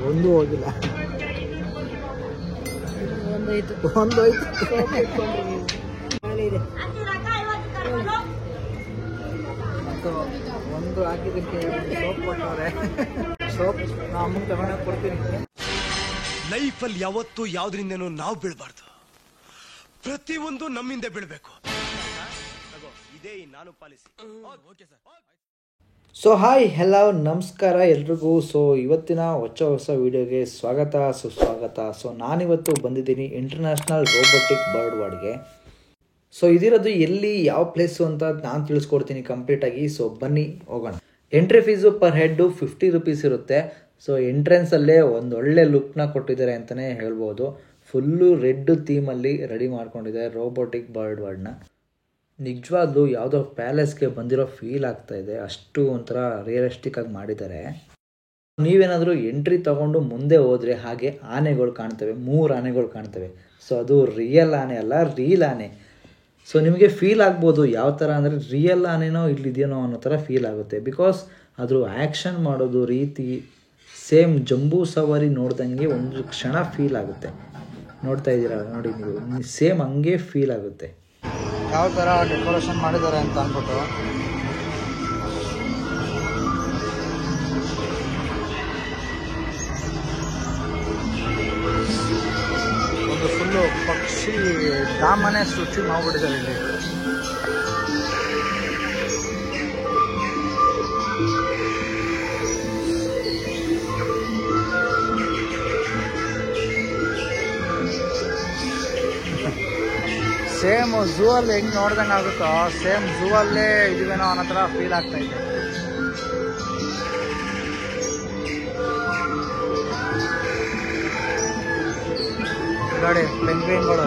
ಒಂದು ಹೋಗಿಲ್ಲ. ಒಂದು ಹಾಕಿದ್ದಕ್ಕೆ ಸೋಪ್ ಕೊಟ್ಟವ್ರೆ. ಸೋಪ್ ನಾ ಅಮ್ಮಂಗೆ ತಗೊಂಡೋಗಿ ಕೊಡ್ತೀನಿ. ಲೈಫಲ್ಲಿ ಯಾವತ್ತೂ ಯಾವ್ದ್ರಿಂದನೂ ನಾವು ಬೀಳ್ಬಾರ್ದು, ಪ್ರತಿಯೊಂದು ನಮ್ಮಿಂದ ಬೀಳ್ಬೇಕು. ಇದೇ ನಾನು policy. Okay sir. So hi, hello, ನಮಸ್ಕಾರ ಎಲ್ರಿಗೂ. ಸೊ ಇವತ್ತಿನ ಹೊಸ ವಿಡಿಯೋಗೆ ಸ್ವಾಗತ, ಸುಸ್ವಾಗತ. ಸೊ ನಾನಿವತ್ತು ಬಂದಿದ್ದೀನಿ ಇಂಟರ್ನ್ಯಾಷನಲ್ ರೋಬೋಟಿಕ್ ಬರ್ಡ್ ವಾರ್ಡ್ಗೆ. ಸೊ ಇದಿರೋದು ಎಲ್ಲಿ, ಯಾವ ಪ್ಲೇಸು ಅಂತ ನಾನು ತಿಳಿಸ್ಕೊಡ್ತೀನಿ ಕಂಪ್ಲೀಟಾಗಿ. ಸೊ ಬನ್ನಿ ಹೋಗೋಣ. Entry fees per head 50 rupees ಇರುತ್ತೆ. ಸೊ ಎಂಟ್ರೆನ್ಸಲ್ಲೇ ಒಂದು ಒಳ್ಳೆ ಲುಕ್ನ ಕೊಟ್ಟಿದ್ದಾರೆ ಅಂತಲೇ ಹೇಳ್ಬೋದು. ಫುಲ್ಲು ರೆಡ್ ಥೀಮಲ್ಲಿ ರೆಡಿ ಮಾಡ್ಕೊಂಡಿದ್ದಾರೆ ರೋಬೋಟಿಕ್ ಬರ್ಡ್ ವಾರ್ಡ್ನ. ನಿಜವಾಗ್ಲೂ ಯಾವುದೋ ಪ್ಯಾಲೇಸ್ಗೆ ಬಂದಿರೋ ಫೀಲ್ ಆಗ್ತಾ ಇದೆ, ಅಷ್ಟು ಒಂಥರ ರಿಯಲಿಸ್ಟಿಕ್ ಆಗಿ ಮಾಡಿದ್ದಾರೆ. ನೀವೇನಾದರೂ ಎಂಟ್ರಿ ತಗೊಂಡು ಮುಂದೆ ಹೋದರೆ ಹಾಗೆ ಆನೆಗಳು ಕಾಣ್ತವೆ, 3 ಆನೆಗಳು ಕಾಣ್ತವೆ. ಸೊ ಅದು ರಿಯಲ್ ಆನೆ ಅಲ್ಲ, ರೀಲ್ ಆನೆ. ಸೊ ನಿಮಗೆ ಫೀಲ್ ಆಗ್ಬೋದು ಯಾವ ಥರ ಅಂದರೆ ರಿಯಲ್ ಆನೆನೋ ಇಲ್ಲಿದೆಯೋ ಅನ್ನೋ ಥರ ಫೀಲ್ ಆಗುತ್ತೆ. ಬಿಕಾಸ್ ಅದ್ರ ಆ್ಯಕ್ಷನ್ ಮಾಡೋದು ರೀತಿ ಸೇಮ್ ಜಂಬೂ ಸವಾರಿ ನೋಡ್ದಂಗೆ ಒಂದು ಕ್ಷಣ ಫೀಲ್ ಆಗುತ್ತೆ. ನೋಡ್ತಾ ಇದ್ದೀರಾ ನೋಡಿ ನೀವು, ಸೇಮ್ ಹಂಗೆ ಫೀಲ್ ಆಗುತ್ತೆ. ಯಾವ ಥರ ಡೆಕೋರೇಷನ್ ಮಾಡಿದ್ದಾರೆ ಅಂತ ಅಂದ್ಬಿಟ್ಟು. ಒಂದು ಫುಲ್ಲು ಪಕ್ಷಿ ಧಾಮನೆ ಸೃಷ್ಟಿ ಮಾಡಿಬಿಟ್ಟಿದ್ದಾರೆ ಇಲ್ಲಿ. ಸೇಮ್ ಝೂ ಅಲ್ಲಿ ಹೆಂಗೆ ನೋಡ್ದಂಗೆ ಆಗುತ್ತೋ ಸೇಮ್ ಝೂ ಅಲ್ಲೇ ಇದೀವೇನೋ ಅನ್ನೋ ಥರ ಫೀಲ್ ಆಗ್ತಾ ಇದೆ. ನೋಡಿ ಪೆಂಗ್ವಿನ್ಗಳು.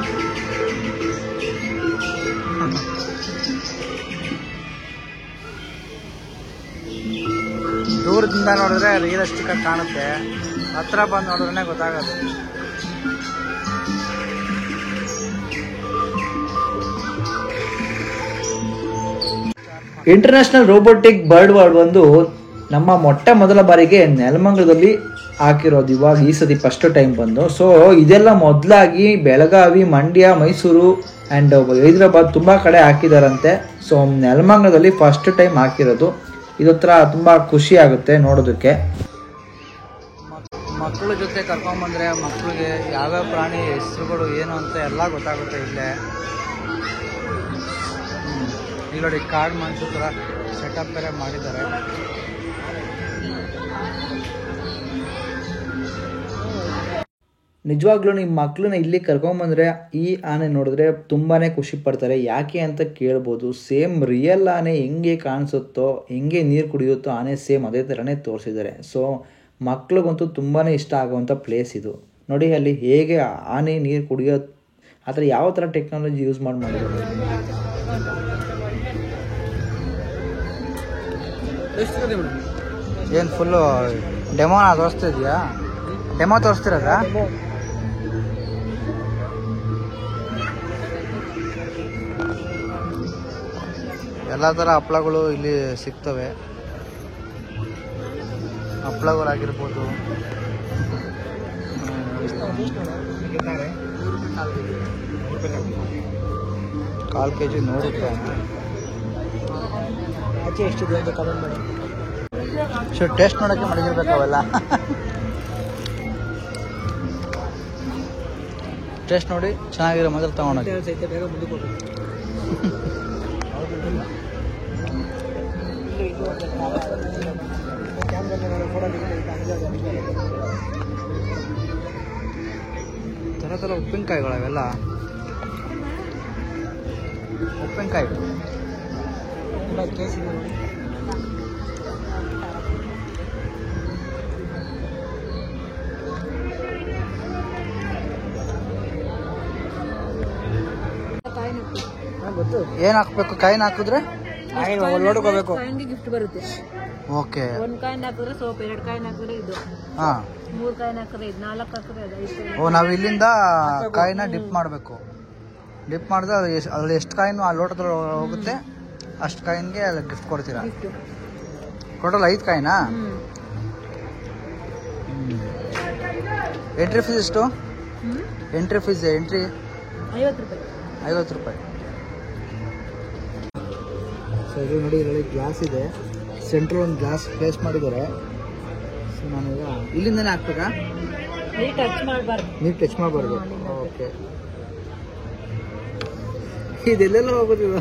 ದೂರದಿಂದ ನೋಡಿದ್ರೆ ರಿಯಲಿಸ್ಟಿಕ್ ಆಗಿ ಕಾಣುತ್ತೆ, ಹತ್ರ ಬಂದು ನೋಡಿದ್ರೆ ಗೊತ್ತಾಗೋದು. ಇಂಟರ್ನ್ಯಾಷನಲ್ ರೋಬೋಟಿಕ್ ಬರ್ಡ್ ವಾರ್ಡ್ ಒಂದು ನಮ್ಮ ಮೊದಲ ಬಾರಿಗೆ ನೆಲಮಂಗಲದಲ್ಲಿ ಹಾಕಿರೋದು. ಇವಾಗ ಈ ಸತಿ ಫಸ್ಟ್ ಟೈಮ್ ಬಂದು. ಸೊ ಇದೆಲ್ಲ ಮೊದಲಾಗಿ ಬೆಳಗಾವಿ, ಮಂಡ್ಯ, ಮೈಸೂರು ಆ್ಯಂಡ್ ಹೈದರಾಬಾದ್ ತುಂಬ ಕಡೆ ಹಾಕಿದಾರಂತೆ. ಸೊ ನೆಲಮಂಗಲದಲ್ಲಿ ಫಸ್ಟ್ ಟೈಮ್ ಹಾಕಿರೋದು. ಇದೊತ್ತರ ತುಂಬ ಖುಷಿ ಆಗುತ್ತೆ ನೋಡೋದಕ್ಕೆ. ಮಕ್ಕಳ ಜೊತೆ ಕರ್ಕೊಂಡ್ಬಂದರೆ ಮಕ್ಕಳಿಗೆ ಯಾವ್ಯಾವ ಪ್ರಾಣಿ ಹೆಸರುಗಳು ಏನು ಅಂತ ಎಲ್ಲ ಗೊತ್ತಾಗುತ್ತೆ ಇಲ್ಲೇ. ಇಲ್ಲಿ ನೋಡಿ ಕಾರ್ಡ್ ಮಂಚು ಥರ ಸೆಟಪ್ ಬೇರೆ ಮಾಡಿದ್ದಾರೆ. ನಿಜವಾಗ್ಲೂ ನಿಮ್ಮ ಮಕ್ಕಳನ್ನ ಇಲ್ಲಿ ಕರ್ಕೊಂಬಂದರೆ ಈ ಆನೆ ನೋಡಿದ್ರೆ ತುಂಬಾ ಖುಷಿ ಪಡ್ತಾರೆ. ಯಾಕೆ ಅಂತ ಕೇಳ್ಬೋದು. ಸೇಮ್ ರಿಯಲ್ ಆನೆ ಹೆಂಗೆ ಕಾಣಿಸುತ್ತೋ, ಹೆಂಗೆ ನೀರು ಕುಡಿಯುತ್ತೋ ಆನೆ ಸೇಮ್ ಅದೇ ಥರನೇ ತೋರಿಸಿದ್ದಾರೆ. ಸೊ ಮಕ್ಳಿಗಂತೂ ತುಂಬಾ ಇಷ್ಟ ಆಗುವಂಥ ಪ್ಲೇಸ್ ಇದು. ನೋಡಿ ಅಲ್ಲಿ ಹೇಗೆ ಆನೆ ನೀರು ಕುಡಿಯೋ ಆ ಥರ ಯಾವ ಥರ ಟೆಕ್ನಾಲಜಿ ಯೂಸ್ ಮಾಡಿದ್ದಾರೆ. ಏನು ಫುಲ್ಲು ಡೆಮೋನ ತೋರಿಸ್ತಿದ್ಯಾ? ಡೆಮೋ ತೋರಿಸ್ತಿರೋದ? ಎಲ್ಲ ಥರ ಹಪ್ಪಳಗಳು ಇಲ್ಲಿ ಸಿಗ್ತವೆ. ಹಪ್ಪಳಗಳಾಗಿರ್ಬೋದು. ಕಾಲು kg 100 ರೂಪಾಯಿ. ಆಚೆ ಎಷ್ಟಿದೆ ಅಂತ ಕಮೆಂಟ್ ಮಾಡಿ. ಸೊ ಟೇಸ್ಟ್ ನೋಡೋಕ್ಕೆ ಮಡಗಿರ್ಬೇಕು ಅವೆಲ್ಲ. ಟೇಸ್ಟ್ ನೋಡಿ ಚೆನ್ನಾಗಿರೋ ಮೊದಲು ತಗೊಂಡೋಗಿ. ಥರ ಥರ ಉಪ್ಪಿನಕಾಯಿಗಳವೆಲ್ಲ. ಉಪ್ಪಿನಕಾಯಿ ಏನ್ ಹಾಕ್ಬೇಕು? ಕಾಯಿನ ಹಾಕಿದ್ರೆ ನೋಡ್ಕೋಬೇಕು. ಗಿಫ್ಟ್ ಬರುತ್ತೆ. ಓಕೆ, 1 ಕಾಯಿನ್ ಹಾಕಿದ್ರೆ ಸೋಪ್, 2 ಕಾಯಿನ್ ಹಾಕಿದ್ರೆ ಇದು, 3 ಕಾಯಿನ್ ಹಾಕಿದ್ರೆ ಇದು, 4 ಹಾಕಿದ್ರೆ ಅದು. ಓ, ನಾವು ಇಲ್ಲಿಂದ ಕಾಯಿನ ಡಿಪ್ ಮಾಡಬೇಕು. ಡಿಪ್ ಮಾಡಿದ್ರೆ ಅದ್ರಲ್ಲಿ ಎಷ್ಟು ಕಾಯಿನು ಆ ಲೋಟದಲ್ಲಿ ಹೋಗುತ್ತೆ ಅಷ್ಟು ಕಾಯಿನ್ಗೆ ಗಿಫ್ಟ್ ಕೊಡ್ತೀರಾ? ಟೋಟಲ್ 5 ಕಾಯಿನಾ? ಎಂಟ್ರಿ ಫೀಸ್ ಎಷ್ಟು? ಎಂಟ್ರಿ ಫೀಸ್ 50 ರೂಪಾಯಿ. 50 ರೂಪಾಯಿ. ಸೊ ಇದು ನೋಡಿ, ಇದರಲ್ಲಿ ಗ್ಲಾಸ್ ಇದೆ, ಸೆಂಟ್ರಲ್ ಒಂದು ಗ್ಲಾಸ್ ಪ್ಲೇಸ್ ಮಾಡಿದ್ದಾರೆ. ಸೊ ನಾನೀಗ ಇಲ್ಲಿಂದನೇ ಹಾಕ್ಬೇಕಾ? ನೀರು ಟಚ್ ಮಾಡಬಾರ್ದು. ನೀರು ಟಚ್ ಮಾಡಬಾರ್ದು. ಓಕೆ, ಇದೆಲ್ಲೆಲ್ಲ ಹೋಗೋದಿಲ್ಲ.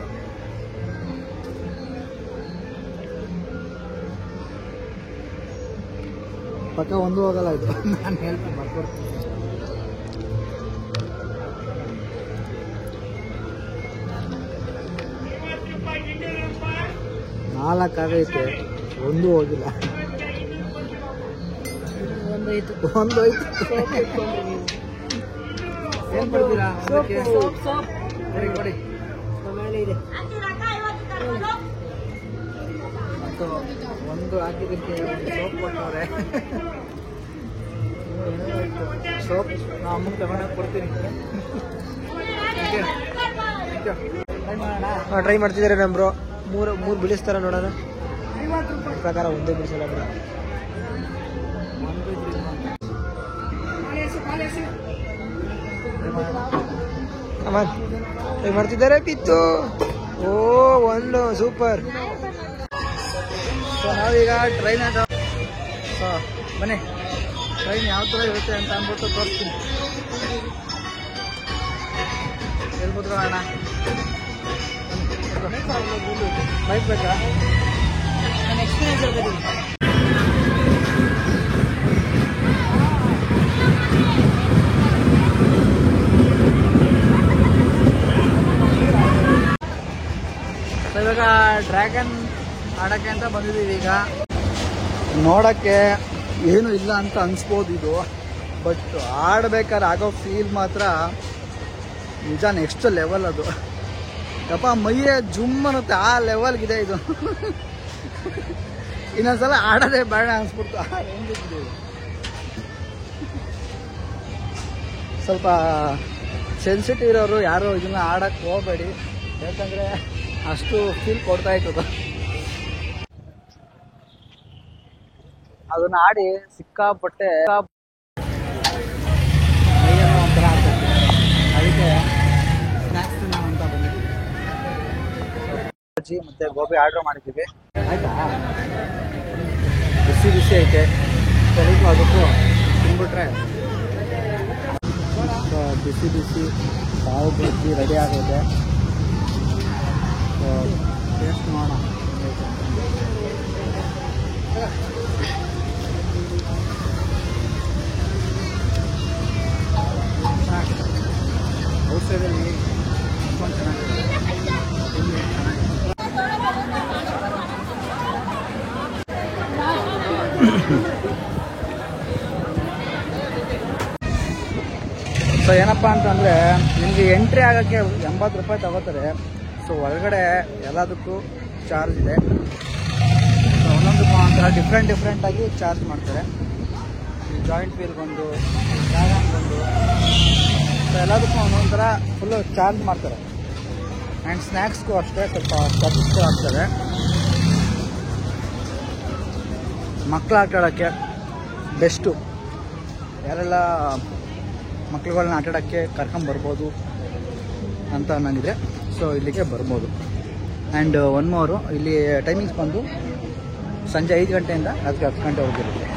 ಪಕ್ಕ ಒಂದು ಹೋಗಲ್ಲ ಇದು. ನಾನು ಹೇಳ್ತೀನಿ, ಬರ್ಕೊಡ್ತೀನಿ. ನಾಲ್ಕಾಗೈತೆ, ಒಂದು ಹೋಗಿಲ್ಲ. ಒಂದು ಹೋಯ್ತು. ಏನು ಕೊಡ್ತೀರಾ? ಕೊಡಿ ಕೊಡಿ. ಇದೆ ಮತ್ತು ಒಂದು ಹಾಕಿದ್ದಕ್ಕೆ ಸೋಪ್ ಕೊಟ್ಟವ್ರೆ. ಸೋಪ್ ನಾ ಅಮ್ಮಂಗೆ ತಗೊಂಡೋಗಿ ಕೊಡ್ತೀನಿ. ಟ್ರೈ ಮಾಡ್ತಿದ್ದಾರೆ ನಮ್ಮ ಬ್ರೋ. ಮೂರು ಬಿಡಿಸ್ತಾರ ನೋಡೋಣ. ಪ್ರಕಾರ ಒಂದೇ ಬಿಡಿಸಲ್ಲ ಬ್ರೋ. ಟ್ರೈ ಮಾಡ್ತಿದ್ದಾರೆ. ಪಿತ್ತು. ಓ, ಒಂದು ಸೂಪರ್. ಸೊ ನಾವೀಗ ಟ್ರೈನ್ ಆಟ. ಸೊ ಬನ್ನಿ, ಟ್ರೈನ್ ಯಾವ ಥರ ಇರುತ್ತೆ ಅಂತ ಅಂದ್ಬಿಟ್ಟು ತೋರಿಸ್ತೀನಿ. ಹೇಳ್ಬೋದು ಅಣ್ಣ, ಬೈಕ್ ಬೇಕಾ? ನನ್ನ ಎಕ್ಸ್ಪೀರಿಯನ್ಸ್ ಹೇಳ್ತೀನಿ. ಸೊ ಇವಾಗ ಡ್ರ್ಯಾಗನ್ ಆಡೋಕ್ಕೆ ಅಂತ ಬಂದಿದ್ದೀವಿ. ಈಗ ನೋಡೋಕ್ಕೆ ಏನು ಇಲ್ಲ ಅಂತ ಅನಿಸ್ಬೋದು ಇದು, ಬಟ್ ಆಡ್ಬೇಕಾದ್ರೆ ಆಗೋ ಫೀಲ್ ಮಾತ್ರ ನಿಜ ನೆಕ್ಸ್ಟ್ ಲೆವೆಲ್. ಅದು ಯಪ್ಪ, ಮೈಯೇ ಜುಮ್ ಅನ್ನುತ್ತೆ, ಆ ಲೆವೆಲ್ಗಿದೆ ಇದು. ಇನ್ನೊಂದ್ಸಲ ಆಡೋದೇ ಬೇಡ ಅನಿಸ್ಬಿಡ್ತು, ಆ ರೇಂಜಿಗಿದೆ. ಸ್ವಲ್ಪ ಸೆನ್ಸಿಟಿವ್ ಇರೋರು ಯಾರು ಇದನ್ನ ಆಡಕ್ಕೆ ಹೋಗಬೇಡಿ, ಯಾಕಂದರೆ ಅಷ್ಟು ಫೀಲ್ ಕೊಡ್ತಾ ಇರ್ತದ. ಅದನ್ನ ಆಡಿ ಸಿಕ್ಕಾಪಟ್ಟೆ ಮೈಯನ್ನು ಒಂಥರ ಆಗ್ತೈತೆ. ಅದಕ್ಕೆ ಸ್ನ್ಯಾಕ್ಸ್ ತಿನ್ನೋಣ ಅಂತ ಬಂದಿದ್ದೀವಿ. ಬಜ್ಜಿ ಮತ್ತು ಗೋಬಿ ಆರ್ಡ್ರ್ ಮಾಡಿದ್ದೀವಿ. ಆಯಿತಾ? ಬಿಸಿ ಬಿಸಿ ಐತೆ, ಸ್ವಲ್ಪ ಅದಕ್ಕೂ ತಿಂದ್ಬಿಟ್ರೆ ಬಿಸಿ ಬಿಸಿ ಪಾವ್ ಬಜ್ಜಿ ರೆಡಿ ಆಗೈತೆ. ಟೇಸ್ಟ್ ಮಾಡೋಣ. ಔಷಧದಲ್ಲಿ ಅಷ್ಟೊಂದು ಚೆನ್ನಾಗಿದೆ. ಸೊ ಏನಪ್ಪ ಅಂತಂದರೆ, ನಿಮಗೆ ಎಂಟ್ರಿ ಆಗೋಕ್ಕೆ 80 ರೂಪಾಯಿ ತಗೋತಾರೆ. ಸೊ ಒಳಗಡೆ ಎಲ್ಲದಕ್ಕೂ ಚಾರ್ಜ್ ಇದೆ. ಸೊ ಒಂದೊಂದಕ್ಕೂ ಒಂಥರ ಡಿಫ್ರೆಂಟಾಗಿ ಚಾರ್ಜ್ ಮಾಡ್ತಾರೆ. ಈ ಜಾಯಿಂಟ್ ವೀಲ್ಗೊಂದು, ಡ್ರ್ಯಾಗನ್ಗೊಂದು, ಸೊ ಎಲ್ಲದಕ್ಕೂ ಒಂದೊಂದು ಥರ ಫುಲ್ಲು ಚಾರ್ಜ್ ಮಾಡ್ತಾರೆ. ಆ್ಯಂಡ್ ಸ್ನ್ಯಾಕ್ಸ್ಗೂ ಅಷ್ಟೇ ಸ್ವಲ್ಪ ಖರ್ಚು ಆಗ್ತದೆ. ಮಕ್ಕಳು ಆಟ ಆಡೋಕ್ಕೆ ಬೆಸ್ಟು. ಯಾರೆಲ್ಲ ಮಕ್ಳುಗಳನ್ನ ಆಟ ಆಡೋಕ್ಕೆ ಕರ್ಕೊಂಬರ್ಬೋದು ಅಂತ ನನಗಿದೆ. ಸೊ ಇಲ್ಲಿಗೆ ಬರ್ಬೋದು. ಆ್ಯಂಡ್ ಒನ್ ಮೋರು, ಇಲ್ಲಿ ಟೈಮಿಂಗ್ಸ್ ಬಂದು ಸಂಜೆ 5 ಗಂಟೆಯಿಂದ ರಾತ್ರಿ 10 ಗಂಟೆವರೆಗೂ ಇರುತ್ತೆ.